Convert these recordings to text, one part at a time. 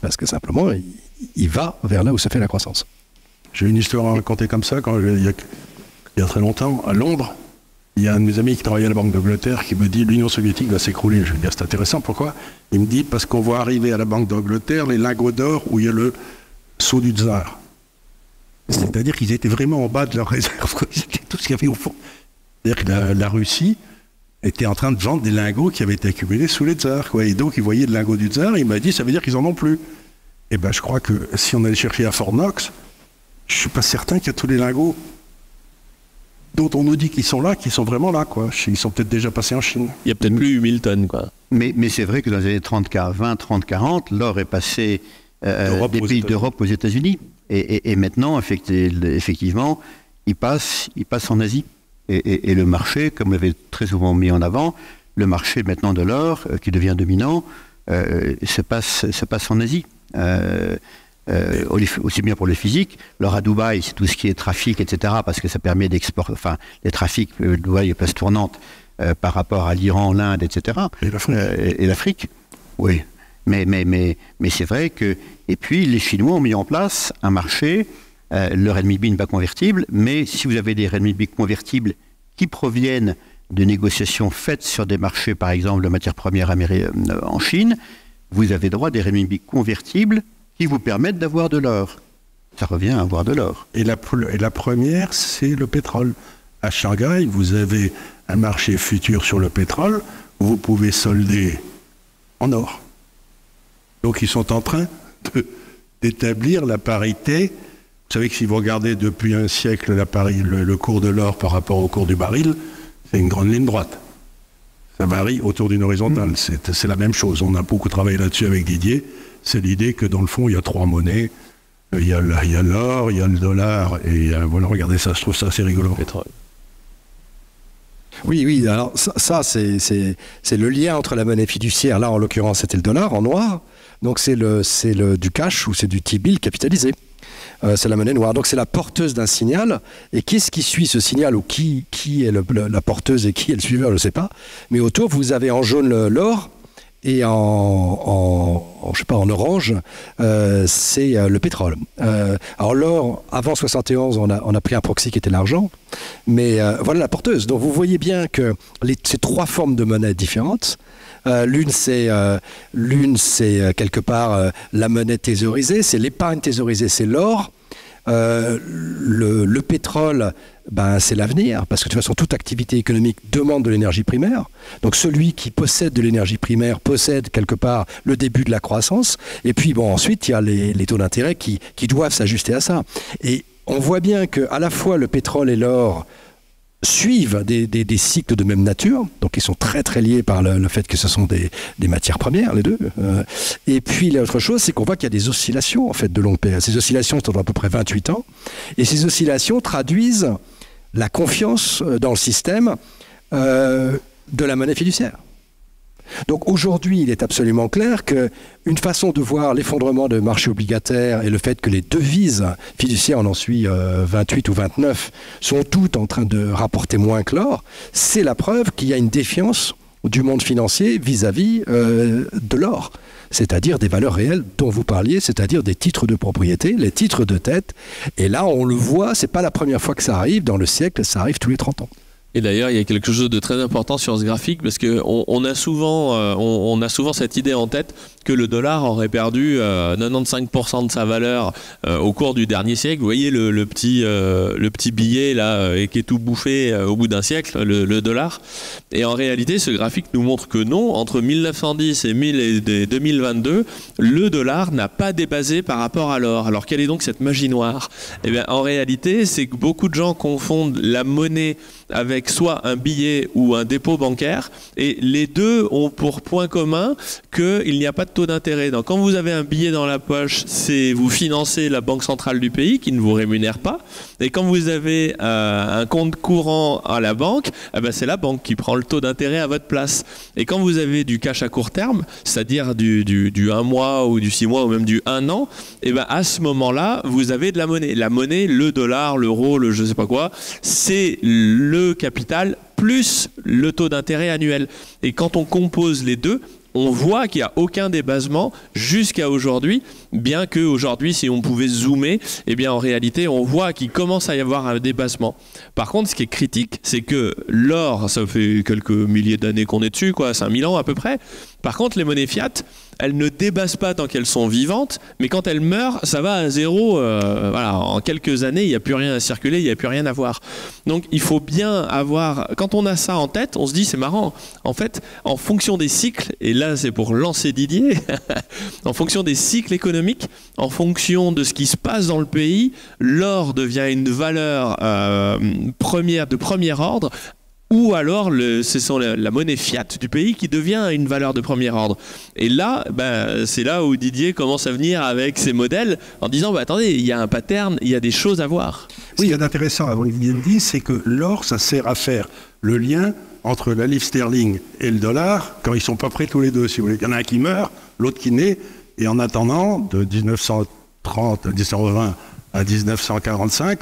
Parce que simplement, il va vers là où se fait la croissance. J'ai une histoire à raconter comme ça, il y a très longtemps, à Londres, il y a un de mes amis qui travaillait à la Banque d'Angleterre qui me dit « l'Union soviétique va s'écrouler ». Je lui dis « c'est intéressant, pourquoi ?» Il me dit « parce qu'on voit arriver à la Banque d'Angleterre les lingots d'or où il y a le sceau du tsar ». C'est-à-dire qu'ils étaient vraiment en bas de leur réserve, c'était tout ce qu'il y avait au fond. C'est-à-dire que la Russie était en train de vendre des lingots qui avaient été accumulés sous les tsars, quoi. Et donc ils voyaient le lingot du tsar, et il m'a dit « ça veut dire qu'ils en ont plus ». Et ben je crois que si on allait chercher à Fort Knox, je suis pas certain qu'il y a tous les lingots dont on nous dit qu'ils sont là, qui sont vraiment là, quoi. Ils sont peut-être déjà passés en Chine. Il n'y a peut-être plus 8 000 tonnes, quoi. Mais c'est vrai que dans les années 20, 30, 40, l'or est passé des pays d'Europe aux États-Unis. Et maintenant, effectivement, il passe en Asie. Et le marché, comme vous l'avez très souvent mis en avant, le marché maintenant de l'or, qui devient dominant, se passe en Asie. Aussi bien pour le physique. L'or à Dubaï, c'est tout ce qui est trafic, etc., parce que ça permet d'exporter, enfin, les trafics, Dubaï est place tournante par rapport à l'Iran, l'Inde, etc. Et l'Afrique. Oui. Mais c'est vrai que... Et puis, les Chinois ont mis en place un marché, le renminbi n'est pas convertible, mais si vous avez des renminbi convertibles qui proviennent de négociations faites sur des marchés, par exemple, de matières premières en Chine, vous avez droit à des renminbi convertibles qui vous permettent d'avoir de l'or. Ça revient à avoir de l'or. Et la première, c'est le pétrole. À Shanghai, vous avez un marché futur sur le pétrole, où vous pouvez solder en or. Donc ils sont en train d'établir la parité. Vous savez que si vous regardez depuis un siècle le cours de l'or par rapport au cours du baril, c'est une grande ligne droite. Ça varie autour d'une horizontale. C'est la même chose. On a beaucoup travaillé là-dessus avec Didier. C'est l'idée que dans le fond, il y a trois monnaies. Il y a l'or, il y a le dollar, et voilà, regardez ça, je trouve ça assez rigolo. Pétrole. Oui, alors ça c'est le lien entre la monnaie fiduciaire, là en l'occurrence c'était le dollar en noir, donc c'est du cash ou c'est du T-bill capitalisé. C'est la monnaie noire, donc c'est la porteuse d'un signal, et qu'est-ce qui suit ce signal, ou qui est la porteuse et qui est le suiveur, je ne sais pas, mais autour vous avez en jaune l'or, et en orange, c'est le pétrole. Alors l'or, avant 71, on a pris un proxy qui était l'argent, mais voilà la porteuse. Donc vous voyez bien que ces trois formes de monnaie différentes, l'une c'est quelque part la monnaie thésaurisée, c'est l'épargne thésaurisée, c'est l'or. Le pétrole, c'est l'avenir, parce que de toute façon, toute activité économique demande de l'énergie primaire. Donc celui qui possède de l'énergie primaire possède quelque part le début de la croissance. Et puis ensuite, il y a les taux d'intérêt qui doivent s'ajuster à ça. Et on voit bien qu'à la fois le pétrole et l'or suivent des cycles de même nature, donc ils sont très très liés par le fait que ce sont des matières premières, les deux. Et puis l'autre chose, c'est qu'on voit qu'il y a des oscillations en fait de longue période. Ces oscillations sont à peu près 28 ans, et ces oscillations traduisent la confiance dans le système de la monnaie fiduciaire. Donc aujourd'hui, il est absolument clair qu'une façon de voir l'effondrement de marché obligataire et le fait que les devises fiduciaires, on en suit 28 ou 29, sont toutes en train de rapporter moins que l'or, c'est la preuve qu'il y a une défiance du monde financier vis-à-vis de l'or, c'est-à-dire des valeurs réelles dont vous parliez, c'est-à-dire des titres de propriété, les titres de tête. Et là, on le voit, c'est pas la première fois que ça arrive, dans le siècle, ça arrive tous les 30 ans. Et d'ailleurs, il y a quelque chose de très important sur ce graphique, parce qu'on a souvent cette idée en tête que le dollar aurait perdu 95% de sa valeur au cours du dernier siècle. Vous voyez le petit billet là, qui est tout bouffé au bout d'un siècle, le dollar. Et en réalité, ce graphique nous montre que non, entre 1910 et 2022, le dollar n'a pas dépassé par rapport à l'or. Alors quelle est donc cette magie noire? Eh bien, en réalité, c'est que beaucoup de gens confondent la monnaie avec soit un billet ou un dépôt bancaire, et les deux ont pour point commun qu'il n'y a pas de taux d'intérêt. Donc quand vous avez un billet dans la poche, vous financez la banque centrale du pays qui ne vous rémunère pas, et quand vous avez un compte courant à la banque, c'est la banque qui prend le taux d'intérêt à votre place. Et quand vous avez du cash à court terme, c'est-à-dire du 1 mois ou du 6 mois ou même du 1 an, à ce moment-là, vous avez de la monnaie. La monnaie, le dollar, l'euro, le je sais pas quoi, c'est le capital plus le taux d'intérêt annuel. Et quand on compose les deux, on voit qu'il n'y a aucun débasement jusqu'à aujourd'hui, bien qu'aujourd'hui, si on pouvait zoomer, eh bien en réalité, on voit qu'il commence à y avoir un débasement. Par contre, ce qui est critique, c'est que l'or, ça fait quelques milliers d'années qu'on est dessus, 5000 ans à peu près. Par contre, les monnaies fiat, elles ne débassent pas tant qu'elles sont vivantes, mais quand elles meurent, ça va à zéro. Voilà, en quelques années, il n'y a plus rien à circuler, il n'y a plus rien à voir. Donc, il faut bien avoir... Quand on a ça en tête, on se dit, c'est marrant. En fait, en fonction des cycles, et là, c'est pour lancer Didier, en fonction des cycles économiques, en fonction de ce qui se passe dans le pays, l'or devient une valeur de premier ordre, ou alors c'est la monnaie fiat du pays qui devient une valeur de premier ordre. Et là, c'est là où Didier commence à venir avec ses modèles en disant attendez, il y a un pattern, il y a des choses à voir. Oui, il y a d'intéressant à dit, c'est que l'or, ça sert à faire le lien entre la livre sterling et le dollar quand ils sont pas prêts tous les deux. Si vous voulez, il y en a un qui meurt, l'autre qui naît, et en attendant, de 1930 à 1920 à 1945,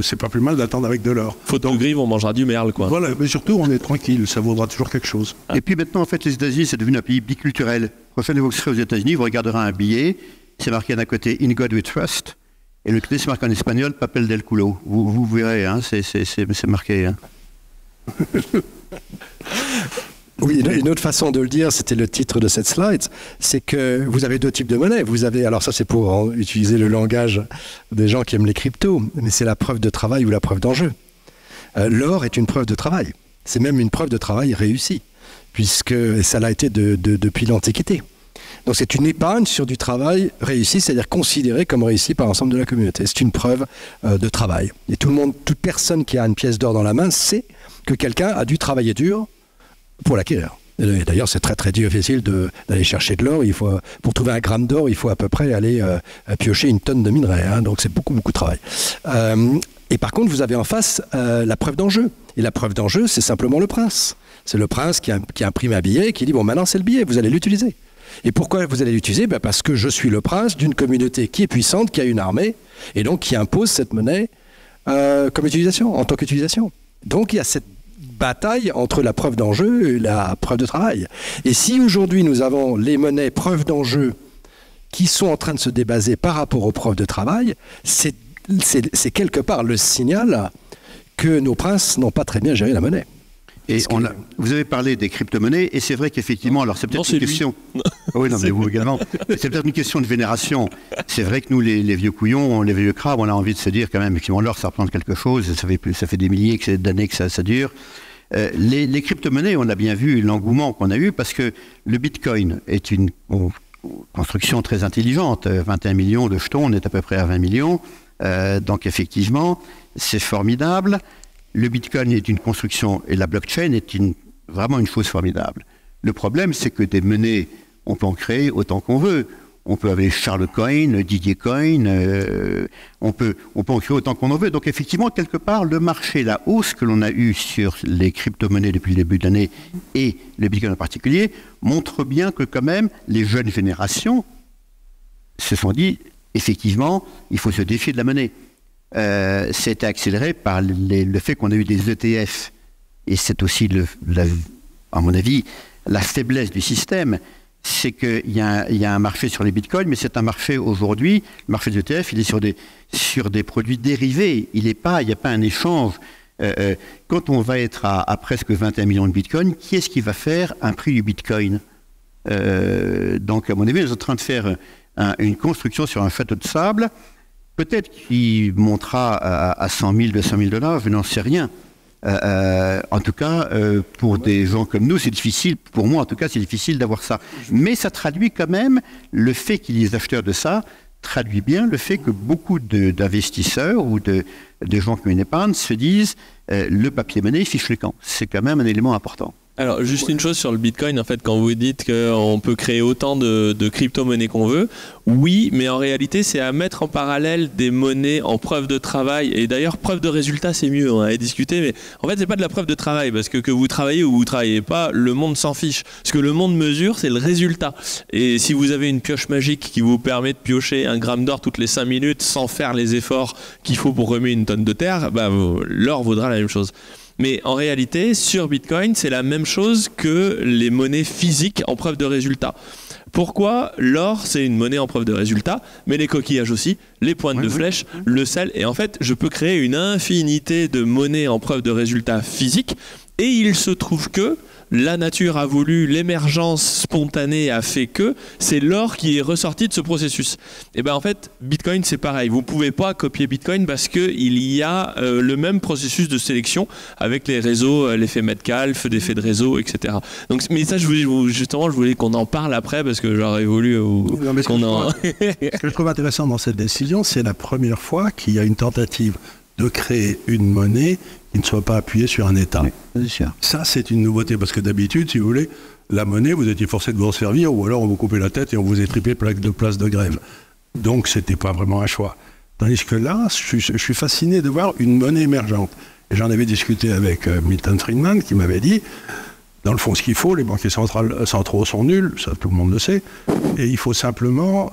c'est pas plus mal d'attendre avec de l'or. Faute en grive, on mangera du merle, quoi. Voilà, mais surtout, on est tranquille, ça vaudra toujours quelque chose. Et puis maintenant, en fait, les États-Unis, c'est devenu un pays biculturel. Prochaine fois que vous serez aux États-Unis, vous regarderez un billet, c'est marqué d'un côté In God We Trust, et le côté, c'est marqué en espagnol Papel del culo. Vous verrez, hein, c'est marqué. Hein. Oui, une autre façon de le dire, c'était le titre de cette slide, c'est que vous avez deux types de monnaies. Vous avez, alors ça c'est pour utiliser le langage des gens qui aiment les cryptos, mais c'est la preuve de travail ou la preuve d'enjeu. L'or est une preuve de travail. C'est même une preuve de travail réussie, puisque ça l'a été depuis l'Antiquité. Donc c'est une épargne sur du travail réussi, c'est-à-dire considéré comme réussi par l'ensemble de la communauté. C'est une preuve de travail. Et toute personne qui a une pièce d'or dans la main sait que quelqu'un a dû travailler dur pour l'acquérir. Et d'ailleurs, c'est très très difficile d'aller chercher de l'or. Pour trouver un gramme d'or, il faut à peu près aller piocher une tonne de minerai. Hein, donc c'est beaucoup de travail. Et par contre, vous avez en face la preuve d'enjeu. Et la preuve d'enjeu, c'est simplement le prince. C'est le prince qui imprime un billet et qui dit, bon, maintenant c'est le billet, vous allez l'utiliser. Et pourquoi vous allez l'utiliser ? Parce que je suis le prince d'une communauté qui est puissante, qui a une armée, et donc qui impose cette monnaie comme utilisation, en tant qu'utilisation. Donc il y a cette bataille entre la preuve d'enjeu et la preuve de travail. Et si aujourd'hui nous avons les monnaies preuve d'enjeu qui sont en train de se débaser par rapport aux preuves de travail, c'est quelque part le signal que nos princes n'ont pas très bien géré la monnaie. Et vous avez parlé des crypto-monnaies, et c'est vrai qu'effectivement, alors c'est peut-être une question... Oui, non, mais vous également. C'est peut-être une question de vénération. C'est vrai que nous, les vieux couillons, les vieux crabes, on a envie de se dire quand même, effectivement, l'or, ça représente quelque chose, ça fait des milliers d'années que ça dure. Les crypto-monnaies, on a bien vu l'engouement qu'on a eu, parce que le Bitcoin est une construction très intelligente. 21 millions de jetons, on est à peu près à 20 millions. Donc effectivement, c'est formidable. Le Bitcoin est une construction et la blockchain est vraiment une chose formidable. Le problème, c'est que des monnaies, on peut en créer autant qu'on veut. On peut avoir Charles Coin, Didier Coin, on peut en créer autant qu'on en veut. Donc effectivement, quelque part, le marché, la hausse que l'on a eue sur les crypto-monnaies depuis le début de l'année, et le Bitcoin en particulier, montre bien que quand même, les jeunes générations se sont dit, effectivement, il faut se défier de la monnaie. C'était accéléré par le fait qu'on a eu des ETF. Et c'est aussi, à mon avis, la faiblesse du système. C'est qu'il y a un marché sur les bitcoins, mais c'est un marché aujourd'hui, le marché des ETF, il est sur des produits dérivés. Il n'y a pas un échange. Quand on va être à presque 21 millions de bitcoins, qui est-ce qui va faire un prix du bitcoin ? Donc, à mon avis, on est en train de faire une construction sur un château de sable. Peut-être qu'il montera à 100 000, 200 000 $, je n'en sais rien. En tout cas, pour des gens comme nous, c'est difficile, pour moi en tout cas, c'est difficile d'avoir ça. Mais ça traduit quand même, le fait qu'il y ait des acheteurs de ça, traduit bien le fait que beaucoup d'investisseurs ou de gens qui ont une épargne se disent le papier-monnaie fiche le camp. C'est quand même un élément important. Alors, juste une chose sur le Bitcoin, en fait, quand vous dites qu'on peut créer autant de crypto-monnaies qu'on veut, oui, mais en réalité, c'est à mettre en parallèle des monnaies en preuve de travail. Et d'ailleurs, preuve de résultat, c'est mieux, on avait discuté, mais en fait, c'est pas de la preuve de travail, parce que vous travaillez ou vous travaillez pas, le monde s'en fiche. Ce que le monde mesure, c'est le résultat. Et si vous avez une pioche magique qui vous permet de piocher 1 gramme d'or toutes les 5 minutes sans faire les efforts qu'il faut pour remuer une tonne de terre, l'or vaudra la même chose. Mais en réalité, sur Bitcoin, c'est la même chose que les monnaies physiques en preuve de résultat. Pourquoi l'or, c'est une monnaie en preuve de résultat, mais les coquillages aussi, les pointes de flèche, le sel. Et en fait, je peux créer une infinité de monnaies en preuve de résultat physique. Et il se trouve que la nature a voulu, l'émergence spontanée a fait que c'est l'or qui est ressorti de ce processus. Et bien en fait, Bitcoin c'est pareil. Vous ne pouvez pas copier Bitcoin parce qu'il y a le même processus de sélection avec les réseaux, l'effet Metcalfe, d'effet de réseau, etc. Donc, mais ça, je voulais qu'on en parle après parce que j'aurais voulu qu'on en... Ce que je trouve intéressant dans cette décision, c'est la première fois qu'il y a une tentative de créer une monnaie qui ne soit pas appuyée sur un État. Oui, ça, c'est une nouveauté, parce que d'habitude, si vous voulez, la monnaie, vous étiez forcé de vous en servir, ou alors on vous coupait la tête et on vous étripait de place de grève. Donc, c'était pas vraiment un choix. Tandis que là, je suis fasciné de voir une monnaie émergente. Et j'en avais discuté avec Milton Friedman, qui m'avait dit, dans le fond, ce qu'il faut, les banquiers centraux sont nuls, ça tout le monde le sait, et il faut simplement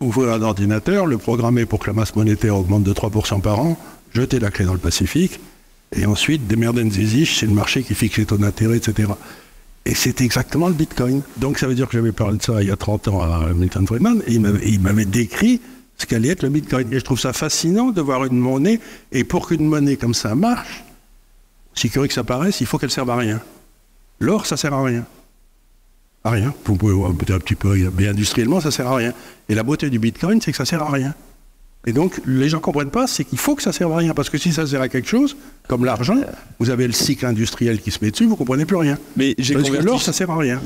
ouvrir un ordinateur, le programmer pour que la masse monétaire augmente de 3% par an, jeter la clé dans le Pacifique, et ensuite, démerden ziziche, c'est le marché qui fixe les taux d'intérêt, etc. Et c'est exactement le Bitcoin. Donc ça veut dire que j'avais parlé de ça il y a 30 ans à Milton Friedman, et il m'avait décrit ce qu'allait être le Bitcoin. Et je trouve ça fascinant de voir une monnaie, et pour qu'une monnaie comme ça marche, si curieux que ça paraisse, il faut qu'elle serve à rien. L'or, ça sert à rien. À rien. Vous pouvez voir peut-être un petit peu, mais industriellement, ça sert à rien. Et la beauté du Bitcoin, c'est que ça sert à rien. Et donc, les gens ne comprennent pas, c'est qu'il faut que ça serve à rien. Parce que si ça sert à quelque chose, comme l'argent, vous avez le cycle industriel qui se met dessus, vous ne comprenez plus rien. Mais j'ai parce que l'or, ça sert à rien.